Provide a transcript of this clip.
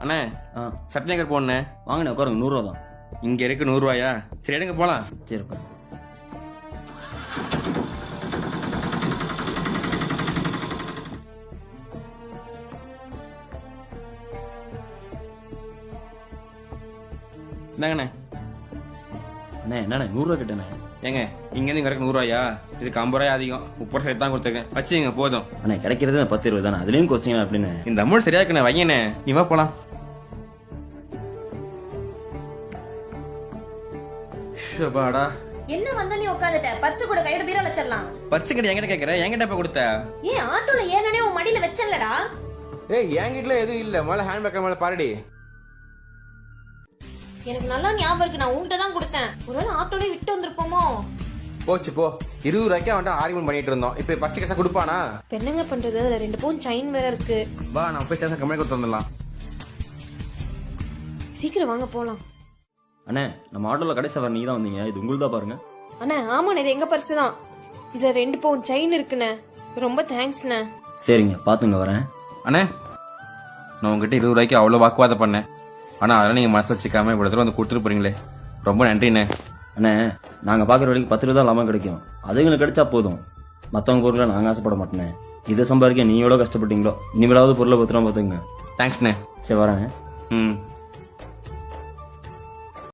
அண்ணே சட்னி எங்கே போண்ணே? வாங்கண்ணே உட்காருங்க, 100 ரூபா தான். இங்கே இருக்கு 100 ரூபாயா? சரி எடுங்க போகலாம். சரி உட்காரு. என்னங்கண்ணே? அண்ணே என்னண்ணே 100 ரூபா கேட்டேண்ணே. ஏங்க இங்கேருந்து இங்கே இருக்கு 100 ரூபாயா? இதுக்கு 50 ரூபாய் அதிகம், 30 சேர்த்து தான் கொடுத்துருக்கேன். வச்சுங்க போதும். அண்ணே கிடைக்கிறது 10 ரூபா தானே, அதுலேயும் குறைச்சிங்க அப்படின்னு. இந்த அமௌண்ட் சரியா இருக்குண்ணே, வைங்கண்ணே. நீ வா போலாம். ஷபாடா, என்ன வந்த நீ உட்காந்துட்ட? பர்ஸ் கூட கையோட பீரோ வச்சிடலாம். பர்ஸ் கிட்ட என்கிட்ட கேட்குற, என்கிட்ட இப்ப கொடுத்த? ஏன் ஆட்டோல ஏறனே உன் மடியில வச்சலடா? ஏய் என்கிட்ட எதுவும் இல்ல, மேல ஹேண்ட்பேக் மேல பாருடி. எனக்கு நல்லா ஞாபகம் இருக்கு, நான் உன்கிட்ட தான் கொடுத்தேன். ஒருவேளை ஆட்டோல விட்டு வந்திருப்போமோ? போச்சு போ. 20 ரூபாய்க்கு அவன்கிட்ட ஆர்கியூமெண்ட் பண்ணிட்டு இருந்தோம். இப்ப பர்ஸ் கேசா கொடுப்பானா? என்னங்க பண்றது? அதுல 2 பவுன் செயின் வேற இருக்கு. வா நம்ம போய் ஸ்டேஷன் கம்பெனி கொடுத்து வந்துடலாம். சீக்கிரம் வாங்க போலாம். அண்ணே நம்ம ஆட்டோல கடைசி வர நீங்க தான் வந்தீங்க, இது உங்களுக்கு தான் பாருங்க. அண்ணா ஆமாண்ணே, இது எங்க பர்ஸ் தான். இதுல 2 பவுன் செயின் இருக்குண்ணே. ரொம்ப தேங்க்ஸ்ண்ணே. சரிங்க பாத்துங்க வரேன். அண்ணே நான் உங்ககிட்ட 20 ரூபாய்க்கு அவ்வளவு வாக்குவாதம் பண்ணேன். ஆனா அதெல்லாம் நீங்க மனசு வச்சுக்காம இவ்வளவு தூரம் வந்து கொடுத்துட்டு போறீங்களே, ரொம்ப நன்றிண்ணே. அண்ணே நாங்க பாக்குற வரைக்கும் 10 ரூபா தான் லாபம் கிடைக்கும், அது எங்களுக்கு கிடைச்சா போதும். மத்தவங்க பொருளை நாங்க ஆசைப்பட மாட்டேனே. இதை சம்பாதிக்க நீ எவ்வளவு கஷ்டப்பட்டீங்களோ, இனிமேலாவது பொருளை பத்திரம் பாத்துங்க. தேங்க்ஸ்ண்ணே. சரி வரேன். ம்